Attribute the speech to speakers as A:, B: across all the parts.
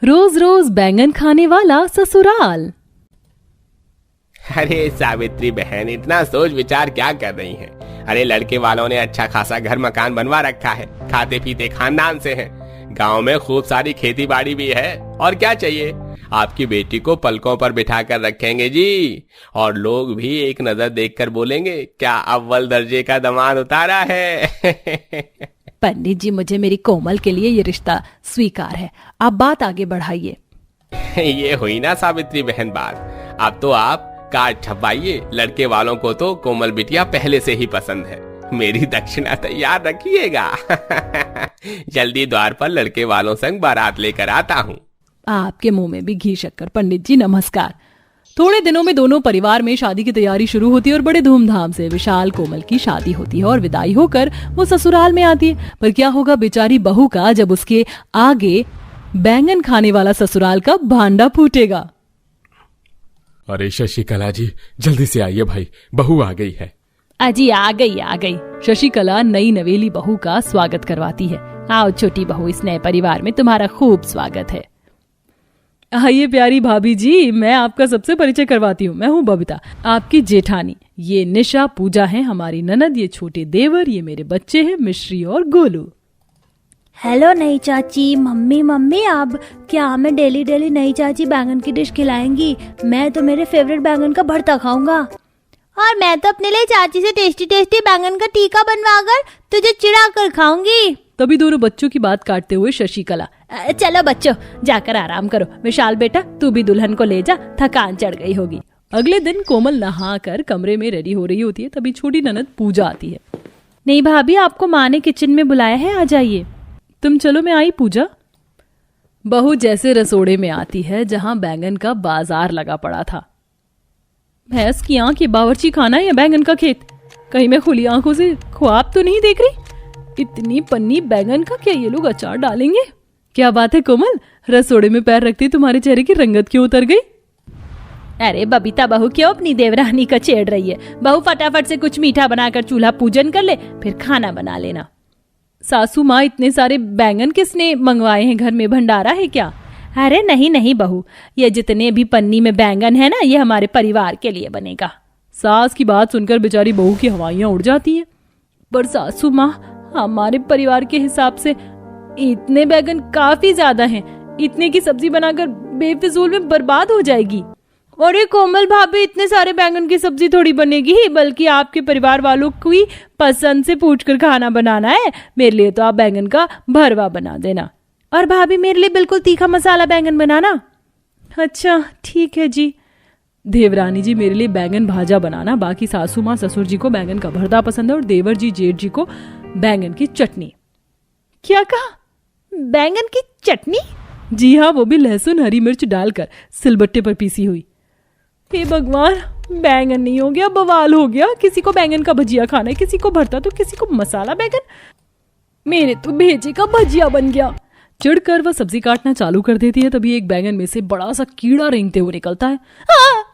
A: रोज रोज बैंगन खाने वाला ससुराल।
B: अरे सावित्री बहन, इतना सोच विचार क्या कर रही हैं? अरे लड़के वालों ने अच्छा खासा घर मकान बनवा रखा है, खाते पीते खानदान से हैं, गांव में खूब सारी खेती बाड़ी भी है, और क्या चाहिए? आपकी बेटी को पलकों पर बिठा कर रखेंगे जी, और लोग भी एक नजर देखकर बोलेंगे क्या अव्वल दर्जे का दामाद उतारा है।
A: पंडित जी, मुझे मेरी कोमल के लिए ये रिश्ता स्वीकार है, आप बात आगे बढ़ाइए।
B: ये हुई ना सावित्री बहन बात। अब तो आप कार्ड छपवाइए, लड़के वालों को तो कोमल बिटिया पहले से ही पसंद है। मेरी दक्षिणा तैयार रखिएगा। जल्दी द्वार पर लड़के वालों संग बारात लेकर आता हूँ।
A: आपके मुंह में भी घी शक्कर। पंडित जी नमस्कार। थोड़े दिनों में दोनों परिवार में शादी की तैयारी शुरू होती है और बड़े धूमधाम से विशाल कोमल की शादी होती है और विदाई होकर वो ससुराल में आती है। पर क्या होगा बेचारी बहू का जब उसके आगे बैंगन खाने वाला ससुराल का भांडा फूटेगा।
C: अरे शशिकला जी, जल्दी से आइए भाई, बहू आ गई है।
A: अजी आ गई। शशिकला नई नवेली बहू का स्वागत करवाती है। आओ छोटी बहू, इस नए परिवार में तुम्हारा खूब स्वागत है। आइए प्यारी भाभी जी, मैं आपका सबसे परिचय करवाती हूँ। मैं हूँ बबीता, आपकी जेठानी। ये निशा, पूजा है हमारी ननद, ये छोटे देवर, ये मेरे बच्चे हैं मिश्री और गोलू।
D: हेलो नई चाची। मम्मी आप क्या हमें डेली नई चाची बैंगन की डिश खिलाएंगी? मैं तो मेरे फेवरेट बैंगन का भरता खाऊंगा। और मैं तो अपने लिए चाची से टेस्टी बैंगन का टीका बनवाकर तुझे चिढ़ा कर खाऊंगी।
A: तभी दोनों बच्चों की बात काटते हुए शशिकला,
D: चलो बच्चों, जाकर आराम करो। विशाल बेटा, तू भी दुल्हन को ले जा, थकान चढ़ गई होगी।
A: अगले दिन कोमल नहाकर कमरे में रेडी हो रही होती है, तभी छोटी ननद पूजा आती है।
D: नहीं भाभी, आपको माँ ने किचन में बुलाया है, आ जाइए।
A: तुम चलो, मैं आई पूजा। बहू जैसे रसोड़े में आती है जहां बैंगन का बाजार लगा पड़ा था। भैंस की आंख, ये बावर्ची खाना है या बैंगन का खेत? कहीं मैं खुली आंखों से ख्वाब तो नहीं देख रही? इतनी पन्नी बैंगन का क्या ये लोग अचार डालेंगे? क्या बात है कोमल, रसोड़े में पैर रखते तुम्हारे चेहरे की रंगत क्यों उतर गई?
D: अरे बबीता बहू क्यों अपनी देवरानी का छेड़ रही है? बहू फटाफट से कुछ मीठा बनाकर चूल्हा पूजन कर ले, फिर खाना बना लेना।
A: सासू माँ, इतने सारे बैंगन किसने मंगवाए हैं? घर में भंडारा है क्या?
D: अरे नहीं बहू, ये जितने भी पन्नी में बैंगन है ना, ये हमारे परिवार के लिए बनेगा।
A: सास की बात सुनकर बेचारी बहू की हवाइयां उड़ जाती हैं। पर सासू माँ, हमारे परिवार के हिसाब से इतने बैंगन काफी ज्यादा हैं। इतने की सब्जी बनाकर बेफिजूल में बर्बाद हो जाएगी।
D: अरे कोमल भाभी, इतने सारे बैंगन की सब्जी थोड़ी बनेगी, बल्कि आपके परिवार वालों की पसंद से पूछकर खाना बनाना है। मेरे लिए तो आप बैंगन का भरवा बना देना, और भाभी मेरे लिए बिल्कुल तीखा मसाला बैंगन बनाना।
A: अच्छा ठीक है जी। देवरानी जी मेरे लिए बैंगन भाजा बनाना। बाकी सासू माँ ससुर जी को बैंगन का भरता पसंद है और देवर जी जेठ जी को बैंगन की चटनी।
D: क्या कहा? बैंगन की चटनी?
A: जी हाँ, वो भी लहसुन हरी मिर्च डालकर सिलबट्टे पर पीसी हुई। हे भगवान, बैंगन नहीं हो गया, बवाल हो गया। किसी को बैंगन का भजिया खाना है, किसी को भरता तो किसी को मसाला बैंगन। मेरे तो भेजे का भजिया बन गया। चिढ़कर वह सब्जी काटना चालू कर देती है, तभी एक बैंगन में से बड़ा सा कीड़ा रेंगते हुए निकलता है।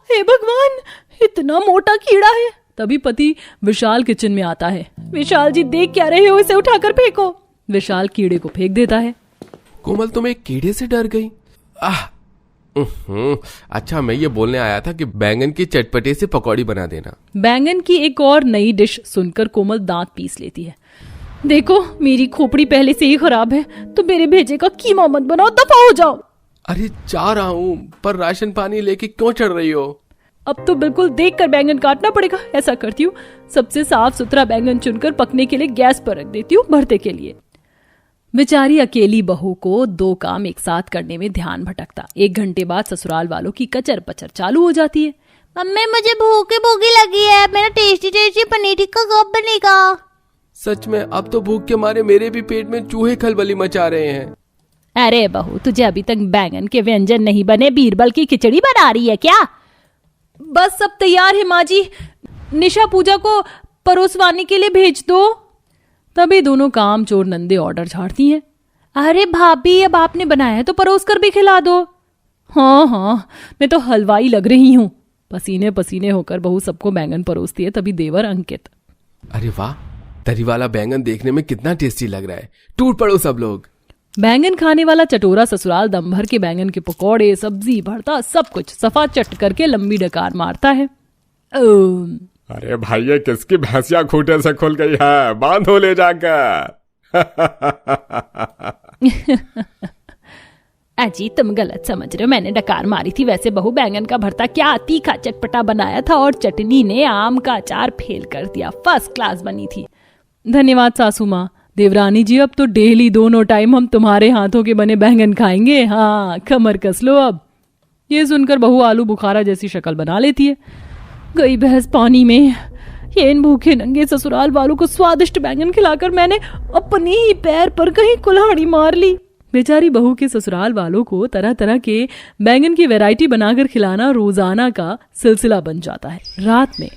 D: हे भगवान, इतना मोटा कीड़ा है।
A: तभी पति विशाल किचन में आता है।
D: विशाल जी, देख क्या रहे हो? इसे उठाकर फेंको।
A: विशाल कीड़े को फेंक देता है।
C: कोमल, तुम एक कीड़े से डर गई? अच्छा, मैं ये बोलने आया था कि बैंगन की चटपटे से पकौड़ी बना देना।
A: बैंगन की एक और नई डिश सुनकर कोमल दांत पीस लेती है।
D: देखो, मेरी खोपड़ी पहले से ही खराब है, तो मेरे भेजे का कीमा मत बनाओ, दफा हो जाओ।
C: अरे जा रहा हूँ, पर राशन पानी लेके क्यों चढ़ रही हो?
A: अब तो बिल्कुल देखकर बैंगन काटना पड़ेगा। ऐसा करती हूँ, सबसे साफ सुथरा बैंगन चुनकर पकने के लिए गैस पर रख देती हूँ भरते के लिए। बेचारी अकेली बहू को दो काम एक साथ करने में ध्यान भटकता। 1 घंटे बाद ससुराल वालों की कचर पचर चालू हो जाती है।
D: मम्मी, मुझे भूखी लगी है, मेरा टेस्टी पनीर टिक्का कब बनेगा?
C: सच में, अब तो भूख के मारे मेरे भी पेट में चूहे खलबली मचा रहे हैं।
D: अरे बहू, तुझे अभी तक बैंगन के व्यंजन नहीं बने, बीरबल की खिचड़ी बना रही है क्या?
A: बस सब तैयार है माँ जी, निशा पूजा को परोसवाने के लिए भेज दो। तभी दोनों काम चोर नंदे ऑर्डर झाड़ती हैं।
D: अरे भाभी, अब आपने बनाया है तो परोस कर भी खिला दो।
A: हाँ, मैं तो हलवाई लग रही हूँ। पसीने पसीने होकर बहू सबको बैंगन परोसती है। तभी देवर अंकित,
C: अरे वाह, तरी वाला बैंगन देखने में कितना टेस्टी लग रहा है, टूट पड़ो सब लोग।
A: बैंगन खाने वाला चटोरा ससुराल दम भर के बैंगन के पकौड़े, सब्जी, भरता सब कुछ सफा चट करके लंबी डकार मारता है।
C: अरे भाई ये किसकी भैंसिया खूंटे से खुल गई है, बांधो ले जाकर।
A: अजी तुम गलत समझ रहे हो, मैंने डकार मारी थी। वैसे बहू बैंगन का भरता क्या तीखा चटपटा बनाया था और चटनी ने आम का अचार फेल कर दिया, फर्स्ट क्लास बनी थी। धन्यवाद सासू माँ। देवरानी जी अब तो डेली दोनों टाइम हम तुम्हारे हाथों के बने बैंगन खाएंगे। हाँ कमर कस लो अब। ये सुनकर बहू आलू बुखारा जैसी शक्ल बना लेती है। गई भैंस पानी में। ये इन भूखे नंगे ससुराल वालों को स्वादिष्ट बैंगन खिलाकर मैंने अपने ही पैर पर कहीं कुल्हाड़ी मार ली। बेचारी बहू के ससुराल वालों को तरह तरह के बैंगन की वैरायटी बनाकर खिलाना रोजाना का सिलसिला बन जाता है। रात में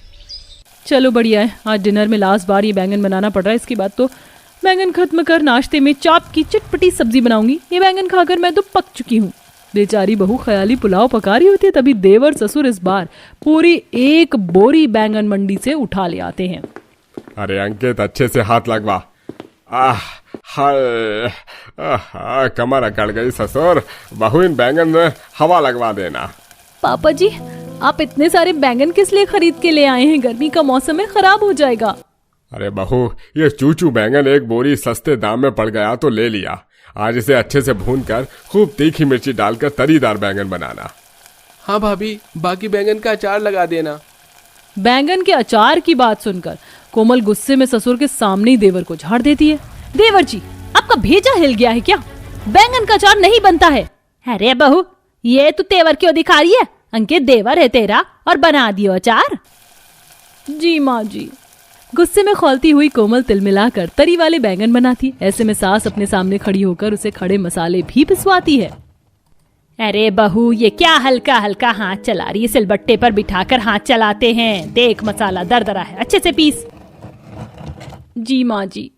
A: चलो बढ़िया है, आज डिनर में लास्ट बार ये बैंगन बनाना पड़ रहा है। इसके बाद तो बैंगन खत्म कर नाश्ते में चाप की चटपटी सब्जी बनाऊंगी। ये बैंगन खाकर मैं तो पक चुकी हूँ। बेचारी बहू ख्याली पुलाव पका रही होती है, तभी देवर ससुर इस बार पूरी एक बोरी बैंगन मंडी से उठा ले आते हैं।
C: अरे अंकित अच्छे से हाथ लगवा। कमर अकड़ गई ससुर, बहू इन बैंगन में हवा लगवा देना।
A: पापा जी आप इतने सारे बैंगन किस लिए खरीद के ले आए हैं? गर्मी का मौसम है, खराब हो जाएगा।
C: अरे बहू ये चूचू बैंगन एक बोरी सस्ते दाम में पड़ गया तो ले लिया। आज इसे अच्छे से भूनकर खूब तीखी मिर्ची डालकर तरीदार बैंगन बनाना।
B: हाँ भाभी, बाकी बैंगन का अचार लगा देना।
A: बैंगन के अचार की बात सुनकर कोमल गुस्से में ससुर के सामने ही देवर को झाड़ देती है। देवर जी आपका भेजा हिल गया है क्या? बैंगन का अचार नहीं बनता है। अरे बहू ये तू तेवर क्यों दिखा रही है? अंकित देवर है तेरा और बना दियो अचार। जी माँ जी। गुस्से में खौलती हुई कोमल तिलमिलाकर तरी वाले बैंगन बनाती। ऐसे में सास अपने सामने खड़ी होकर उसे खड़े मसाले भी पिसवाती है। अरे बहू ये क्या हल्का हल्का हाथ चला रही है? सिलबट्टे पर बिठाकर हाथ चलाते हैं। देख मसाला दरदरा है, अच्छे से पीस। जी माँ जी।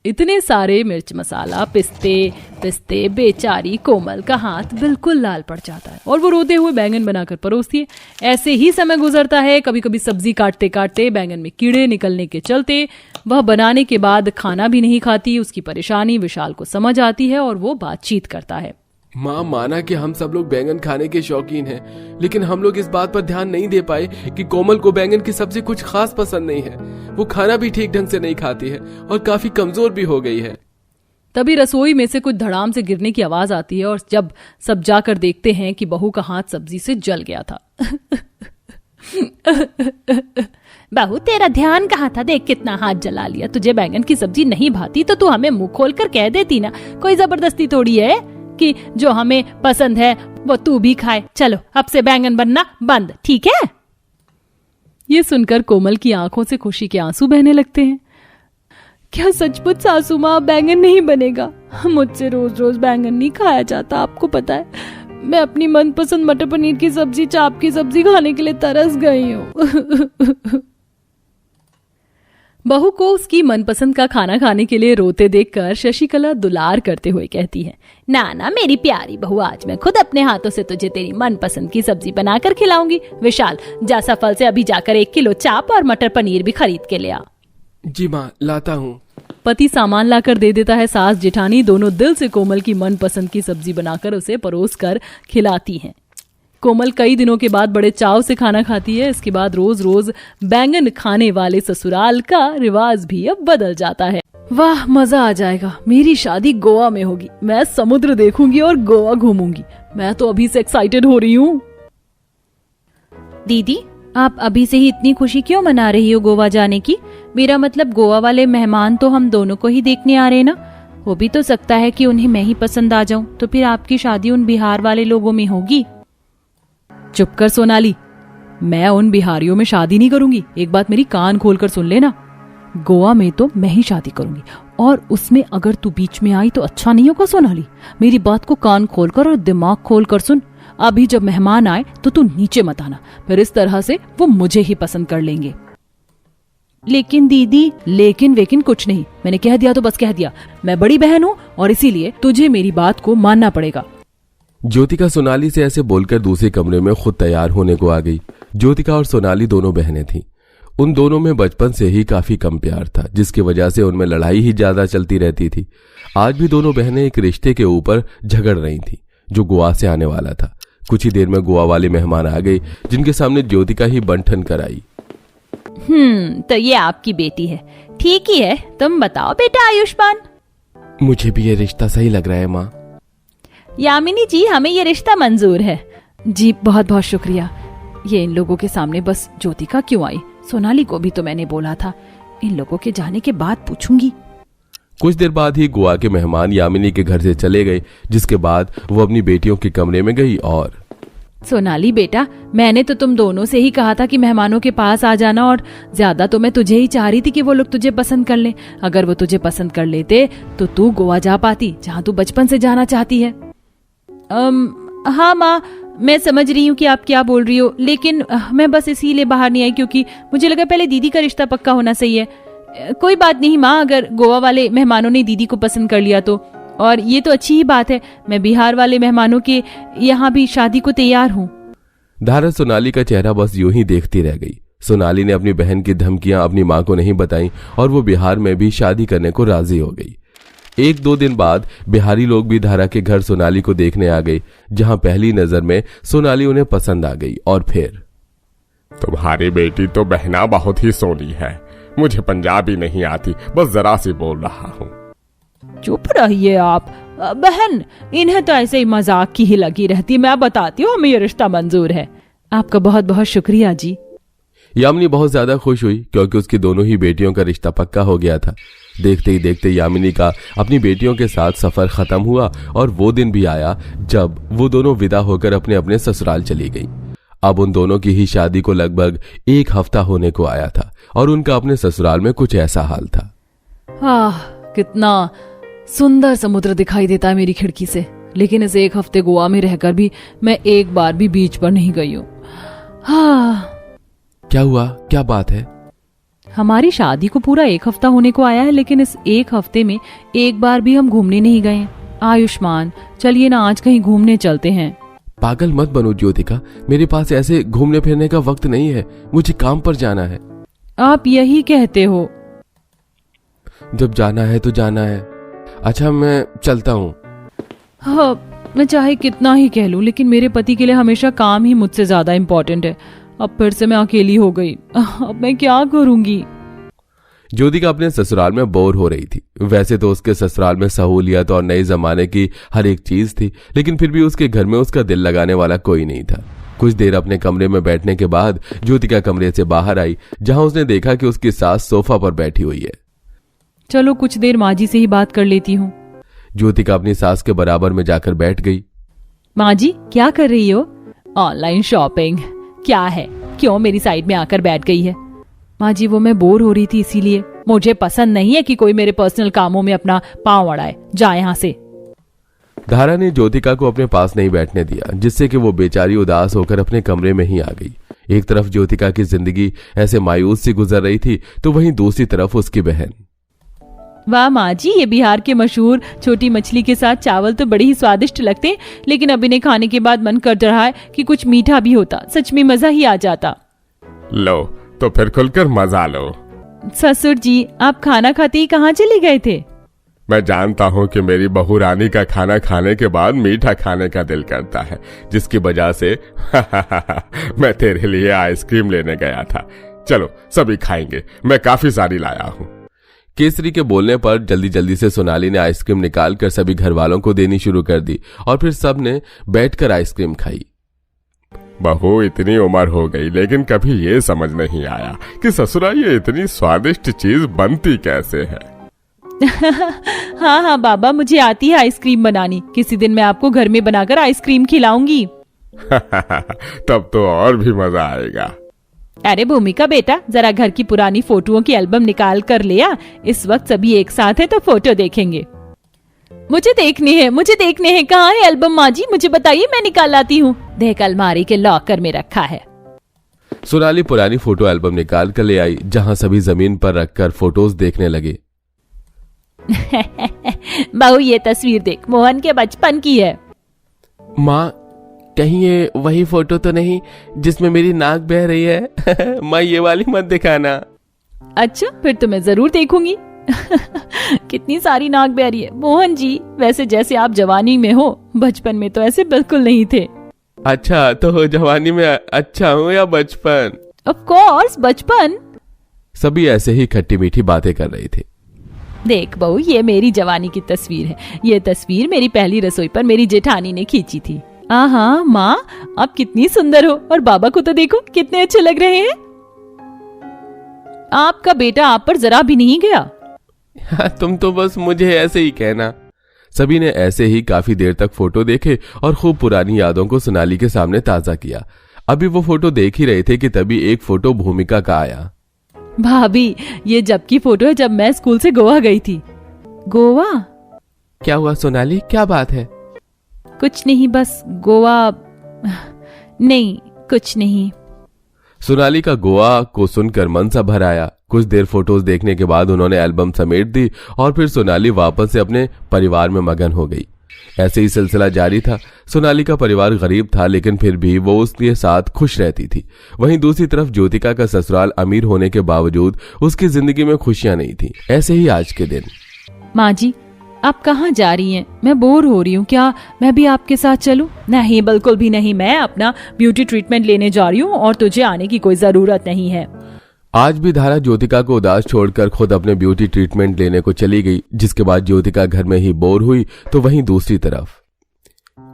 A: इतने सारे मिर्च मसाला पिसते पिसते बेचारी कोमल का हाथ बिल्कुल लाल पड़ जाता है और वो रोते हुए बैंगन बनाकर परोसती है। ऐसे ही समय गुजरता है। कभी कभी सब्जी काटते काटते बैंगन में कीड़े निकलने के चलते वह बनाने के बाद खाना भी नहीं खाती। उसकी परेशानी विशाल को समझ आती है और वो बातचीत करता है।
B: माँ माना कि हम सब लोग बैंगन खाने के शौकीन हैं, लेकिन हम लोग इस बात पर ध्यान नहीं दे पाए कि कोमल को बैंगन की सब्जी कुछ खास पसंद नहीं है। वो खाना भी ठीक ढंग से नहीं खाती है और काफी कमजोर भी हो गई है।
A: तभी रसोई में से कुछ धड़ाम से गिरने की आवाज आती है और जब सब जाकर देखते हैं कि बहू का हाथ सब्जी से जल गया था। बहू तेरा ध्यान कहाँ था? देख कितना हाथ जला लिया। तुझे बैंगन की सब्जी नहीं भाती तो तू हमें मुंह खोल कर कह देती ना। कोई जबरदस्ती थोड़ी है कि जो हमें पसंद है वो तू भी खाए। चलो अब से बैंगन बनना बंद, ठीक है? ये सुनकर कोमल की आंखों से खुशी के आंसू बहने लगते हैं। क्या सचमुच सासू माँ बैंगन नहीं बनेगा? मुझसे रोज रोज बैंगन नहीं खाया जाता, आपको पता है। मैं अपनी मनपसंद मटर पनीर की सब्जी, चाप की सब्जी खाने के लिए तरस गई हूँ। बहू को उसकी मनपसंद का खाना खाने के लिए रोते देखकर शशिकला दुलार करते हुए कहती है, ना ना मेरी प्यारी बहू, आज मैं खुद अपने हाथों से तुझे तेरी मनपसंद की सब्जी बनाकर खिलाऊंगी। विशाल जा सफल से अभी जाकर 1 किलो चाप और मटर पनीर भी खरीद के ले आ।
B: जी माँ लाता हूँ।
A: पति सामान लाकर दे देता है। सास जेठानी दोनों दिल से कोमल की मनपसंद की सब्जी बनाकर उसे परोस कर खिलाती हैं। कोमल कई दिनों के बाद बड़े चाव से खाना खाती है। इसके बाद रोज रोज बैंगन खाने वाले ससुराल का रिवाज भी अब बदल जाता है। वाह मजा आ जाएगा। मेरी शादी गोवा में होगी। मैं समुद्र देखूंगी और गोवा घूमूंगी। मैं तो अभी से एक्साइटेड हो रही हूँ।
D: दीदी आप अभी से ही इतनी खुशी क्यों मना रही हो गोवा जाने की? मेरा मतलब गोवा वाले मेहमान तो हम दोनों को ही देखने आ रहे ना। हो भी तो सकता है कि उन्हें मैं ही पसंद आ जाऊं, तो फिर आपकी शादी उन बिहार वाले लोगों में होगी।
A: चुप कर सोनाली, मैं उन बिहारियों में शादी नहीं करूंगी। एक बात मेरी कान खोलकर सुन लेना, गोवा में तो मैं ही शादी करूंगी और उसमें अगर तू बीच में आई तो अच्छा नहीं होगा। सोनाली मेरी बात को कान खोलकर और दिमाग खोलकर सुन। अभी जब मेहमान आए तो तू नीचे मत आना, फिर इस तरह से वो मुझे ही पसंद कर लेंगे।
D: लेकिन दीदी।
A: लेकिन वेकिन कुछ नहीं, मैंने कह दिया तो बस कह दिया। मैं बड़ी बहन हूँ और इसीलिए तुझे मेरी बात को मानना पड़ेगा।
E: ज्योतिका सोनाली से ऐसे बोलकर दूसरे कमरे में खुद तैयार होने को आ गई। ज्योतिका और सोनाली दोनों बहनें थीं। उन दोनों में बचपन से ही काफी कम प्यार था, जिसकी वजह से उनमें लड़ाई ही ज्यादा चलती रहती थी। आज भी दोनों बहनें एक रिश्ते के ऊपर झगड़ रही थीं, जो गोवा से आने वाला था। कुछ ही देर में गोवा वाले मेहमान आ गए, जिनके सामने ज्योतिका ही बंठन कराई।
A: तो ये आपकी बेटी है, ठीक ही है। तुम बताओ बेटा आयुष्मान।
E: मुझे भी ये रिश्ता सही लग रहा है माँ।
A: यामिनी जी, हमें ये रिश्ता मंजूर है। जी बहुत बहुत शुक्रिया। ये इन लोगों के सामने बस ज्योतिका क्यों आई? सोनाली को भी तो मैंने बोला था। इन लोगों के जाने के बाद पूछूंगी।
E: कुछ देर बाद ही गोवा के मेहमान यामिनी के घर से चले गए, जिसके बाद वो अपनी बेटियों के कमरे में गई और
A: सोनाली बेटा, मैंने तो तुम दोनों से ही कहा था कि मेहमानों के पास आ जाना, और ज्यादा तो मैं तुझे ही चाह रही थी कि वो लोग तुझे पसंद कर लें। अगर वो तुझे पसंद कर लेते तो तू गोवा जा पाती, जहाँ तू बचपन से जाना चाहती है। हाँ माँ, मैं समझ रही हूँ कि आप क्या बोल रही हो, लेकिन मैं बस इसीलिए बाहर नहीं आई क्योंकि मुझे लगा पहले दीदी का रिश्ता पक्का होना सही है। कोई बात नहीं माँ, अगर गोवा वाले मेहमानों ने दीदी को पसंद कर लिया तो, और ये तो अच्छी ही बात है। मैं बिहार वाले मेहमानों के यहाँ भी शादी को तैयार हूँ।
E: धारा सोनाली का चेहरा बस यूं ही देखती रह गई। सोनाली ने अपनी बहन की धमकियां अपनी माँ को नहीं बताई और वो बिहार में भी शादी करने को राजी हो गई। 1-2 दिन बाद बिहारी लोग भी धारा के घर सोनाली को देखने आ गए, जहां पहली नजर में सोनाली उन्हें पसंद आ गई। और फिर
C: तुम्हारी बेटी तो बहना बहुत ही सोनी है। मुझे पंजाबी नहीं आती, बस जरा सी बोल रहा हूँ।
A: चुप रहिए आप। बहन, इन्हें तो ऐसे ही मजाक की ही लगी रहती। मैं बताती हूँ, हमें ये रिश्ता मंजूर है। आपका बहुत बहुत शुक्रिया जी।
E: यामिनी बहुत ज्यादा खुश हुई क्योंकि उसकी दोनों ही बेटियों का रिश्ता पक्का हो गया था। देखते ही देखते यामिनी का अपनी बेटियों के साथ सफर खत्म हुआ और वो दिन भी आया जब वो दोनों विदा होकर अपने अपने ससुराल चली गई। अब उन दोनों की ही शादी को लगभग 1 हफ्ता होने को आया था और उनका अपने ससुराल में कुछ ऐसा हाल था।
A: कितना सुंदर समुद्र दिखाई देता है मेरी खिड़की से, लेकिन इस 1 हफ्ते गोवा में रहकर भी मैं एक बार भी बीच पर नहीं गई हूँ।
E: क्या हुआ? क्या बात है?
A: हमारी शादी को पूरा 1 हफ्ता होने को आया है, लेकिन इस 1 हफ्ते में एक बार भी हम घूमने नहीं गए। आयुष्मान, चलिए ना आज कहीं घूमने चलते हैं।
E: पागल मत बनो ज्योतिका, मेरे पास ऐसे घूमने फिरने का वक्त नहीं है। मुझे काम पर जाना है।
A: आप यही कहते हो।
E: जब जाना है तो जाना है। अच्छा, मैं चलता हूँ।
A: हाँ, मैं चाहे कितना ही कह लूं, लेकिन मेरे पति के लिए हमेशा काम ही मुझसे ज्यादा इम्पोर्टेंट है। अब फिर से मैं अकेली हो गई। अब मैं क्या करूंगी?
E: ज्योतिका अपने ससुराल में बोर हो रही थी। वैसे तो उसके ससुराल में सहूलियत और नए जमाने की हर एक चीज थी, लेकिन फिर भी उसके घर में उसका दिल लगाने वाला कोई नहीं था। कुछ देर अपने कमरे में बैठने के बाद ज्योतिका कमरे से बाहर आई, जहां उसने देखा कि उसकी सास सोफा पर बैठी हुई है।
A: चलो कुछ देर माँ जी से ही बात कर लेती हूँ।
E: ज्योतिका अपनी सास के बराबर में जाकर बैठ गई।
A: माँ जी, क्या कर रही हो? Online shopping. क्या है, क्यों मेरी साइड में आकर बैठ गई है? माँ जी, वो मैं बोर हो रही थी, इसीलिए। मुझे पसंद नहीं है कि कोई मेरे पर्सनल कामों में अपना पांव अड़ाए। जा यहाँ से।
E: धारा ने ज्योतिका को अपने पास नहीं बैठने दिया, जिससे कि वो बेचारी उदास होकर अपने कमरे में ही आ गई। एक तरफ ज्योतिका की जिंदगी ऐसे मायूस सी गुजर रही थी, तो वहीं दूसरी तरफ उसकी बहन।
A: वाह माँ जी, ये बिहार के मशहूर छोटी मछली के साथ चावल तो बड़े ही स्वादिष्ट लगते हैं, लेकिन अब इन्हें खाने के बाद मन कर रहा है कि कुछ मीठा भी होता। सच में मजा ही आ जाता।
C: लो तो फिर खुलकर मजा लो।
A: ससुर जी, आप खाना खाते ही कहाँ चले गए थे?
C: मैं जानता हूँ कि मेरी बहू रानी का खाना खाने के बाद मीठा खाने का दिल करता है, जिसकी वजह से मैं तेरे लिए आइसक्रीम लेने गया था। चलो सभी खाएंगे, मैं काफी सारी लाया हूँ।
E: केसरी के बोलने पर जल्दी जल्दी से सोनाली ने आइसक्रीम निकालकर सभी घर वालों को देनी शुरू कर दी और फिर सब ने बैठकर आइसक्रीम खाई।
C: बहू इतनी उम्र हो गई, लेकिन कभी ये समझ नहीं आया कि ससुराल ये इतनी स्वादिष्ट चीज बनती कैसे है।
A: हाँ हाँ बाबा, मुझे आती है आइसक्रीम बनानी। किसी दिन मैं आपको घर में बनाकर आइसक्रीम खिलाऊंगी।
C: तब तो और भी मजा आएगा।
A: अरे भूमिका बेटा, जरा घर की पुरानी फोटोओं की एल्बम निकाल कर ले आ। इस वक्त सभी एक साथ है तो फोटो देखेंगे। मुझे देखने हैं। कहाँ है एल्बम माँ जी? मुझे बताइए, मैं निकाल लाती हूँ। देख, अलमारी के लॉकर में रखा है।
E: सोनाली पुरानी फोटो एल्बम निकाल कर ले आई, जहाँ सभी जमीन पर रखकर फोटोज देखने लगे।
A: बहू, ये तस्वीर देख, मोहन के बचपन की है।
E: माँ, कहीं ये वही फोटो तो नहीं जिसमें मेरी नाक बह रही है? माँ ये वाली मत दिखाना।
A: अच्छा, फिर तो मैं जरूर देखूंगी। कितनी सारी नाक बह रही है। मोहन जी, वैसे जैसे आप जवानी में हो, बचपन में तो ऐसे बिल्कुल नहीं थे।
E: अच्छा, तो जवानी में अच्छा हूँ या बचपन?
A: ऑफ कोर्स बचपन।
E: सभी ऐसे ही खट्टी मीठी बातें कर रहे थे।
A: देख बहू, ये मेरी जवानी की तस्वीर है। ये तस्वीर मेरी पहली रसोई पर मेरी जेठानी ने खींची थी। हाँ माँ, आप कितनी सुंदर हो, और बाबा को तो देखो कितने अच्छे लग रहे हैं। आपका बेटा आप पर जरा भी नहीं गया।
E: तुम तो बस मुझे ऐसे ही कहना। सभी ने ऐसे ही काफी देर तक फोटो देखे और खूब पुरानी यादों को सोनाली के सामने ताजा किया। अभी वो फोटो देख ही रहे थे कि तभी एक फोटो भूमिका का आया।
A: भाभी, ये जब की फोटो है जब मैं स्कूल से गोवा गई थी। गोवा?
E: क्या हुआ सोनाली, क्या बात है?
A: कुछ नहीं, बस गोवा। नहीं, कुछ नहीं।
E: सोनाली का गोवा को सुनकर मन सा भर आया। कुछ देर फोटोज देखने के बाद उन्होंने एल्बम समेट दी और फिर सोनाली वापस से अपने परिवार में मगन हो गई। ऐसे ही सिलसिला जारी था। सोनाली का परिवार गरीब था, लेकिन फिर भी वो उसके साथ खुश रहती थी। वहीं दूसरी तरफ ज्योतिका का ससुराल अमीर होने के बावजूद उसकी जिंदगी में खुशियां नहीं थी। ऐसे ही आज के दिन।
A: माँ जी, आप कहाँ जा रही हैं? मैं बोर हो रही हूँ, क्या मैं भी आपके साथ चलूं? नहीं, बिल्कुल भी नहीं। मैं अपना ब्यूटी ट्रीटमेंट लेने जा रही हूँ और तुझे आने की कोई जरूरत नहीं है।
E: आज भी धारा ज्योतिका को उदास छोड़कर खुद अपने ब्यूटी ट्रीटमेंट लेने को चली गई, जिसके बाद ज्योतिका घर में ही बोर हुई। तो वहीं दूसरी तरफ,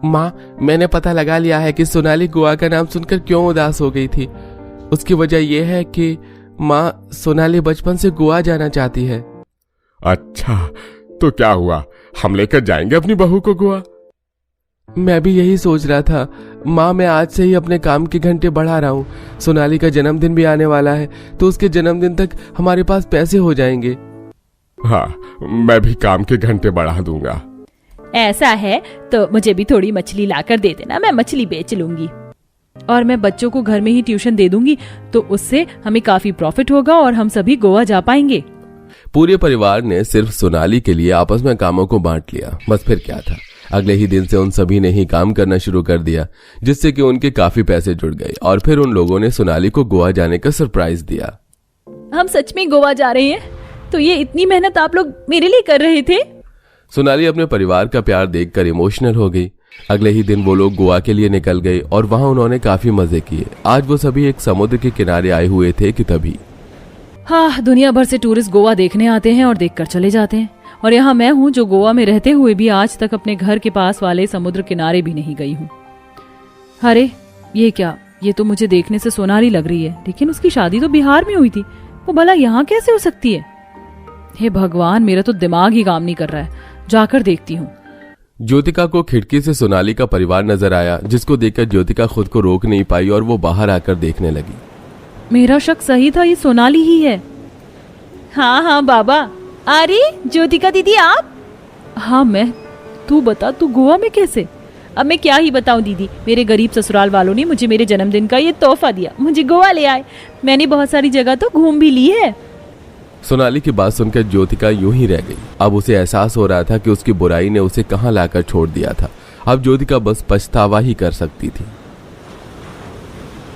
E: माँ, मैंने पता लगा लिया है कि सोनाली गोवा का नाम सुनकर क्यों उदास हो गई थी। उसकी वजह यह है कि माँ, सोनाली बचपन से गोवा जाना चाहती है।
C: अच्छा, तो क्या हुआ, हम लेकर जाएंगे अपनी बहू को गोवा?
E: मैं भी यही सोच रहा था माँ। मैं आज से ही अपने काम के घंटे बढ़ा रहा हूँ। सोनाली का जन्मदिन भी आने वाला है, तो उसके जन्मदिन तक हमारे पास पैसे हो जाएंगे।
C: हाँ, मैं भी काम के घंटे बढ़ा दूंगा।
A: ऐसा है तो मुझे भी थोड़ी मछली लाकर दे देना, मैं मछली बेच लूंगी। और मैं बच्चों को घर में ही ट्यूशन दे दूंगी, तो उससे हमें काफी प्रॉफिट होगा और हम सभी गोवा जा पाएंगे।
E: पूरे परिवार ने सिर्फ सोनाली के लिए आपस में कामों को बांट लिया। बस फिर क्या था, अगले ही दिन से उन सभी ने ही काम करना शुरू कर दिया, जिससे कि उनके काफी पैसे जुड़ गए। और फिर उन लोगों ने सोनाली को गोवा जाने का सरप्राइज दिया।
A: हम सच में गोवा जा रहे हैं? तो ये इतनी मेहनत आप लोग मेरे लिए कर रहे थे?
E: सोनाली अपने परिवार का प्यार देखकर इमोशनल हो गई। अगले ही दिन वो लोग गोवा के लिए निकल गए और वहां उन्होंने काफी मजे किए। आज वो सभी एक समुद्र के किनारे आए हुए थे कि तभी,
A: हाँ, दुनिया भर से टूरिस्ट गोवा देखने आते हैं और देखकर चले जाते हैं, और यहाँ मैं हूँ जो गोवा में रहते हुए भी आज तक अपने घर के पास वाले समुद्र किनारे भी नहीं गई हूँ। अरे ये क्या, ये तो मुझे देखने से सोनाली लग रही है, लेकिन उसकी शादी तो बिहार में हुई थी। वो भला यहाँ कैसे हो सकती है? हे भगवान, मेरा तो दिमाग ही काम नहीं कर रहा है। जाकर देखती हूँ।
E: ज्योतिका को खिड़की से सोनाली का परिवार नजर आया, जिसको देखकर ज्योतिका खुद को रोक नहीं पाई और वो बाहर आकर देखने लगी।
A: मेरा शक सही था, ये सोनाली ही है। हाँ बाबा। अरे ज्योतिका दीदी, आप? हाँ मैं। तू बता, तू गोवा में कैसे? अब मैं क्या ही बताऊं दीदी, मेरे गरीब ससुराल वालों ने मुझे मेरे जन्मदिन का ये तोहफा दिया, मुझे गोवा ले आए। मैंने बहुत सारी जगह तो घूम भी ली है।
E: सोनाली की बात सुनकर ज्योतिका यूं ही रह गई। अब उसे एहसास हो रहा था कि उसकी बुराई ने उसे कहां लाकर छोड़ दिया था। अब ज्योतिका बस पछतावा ही कर सकती थी।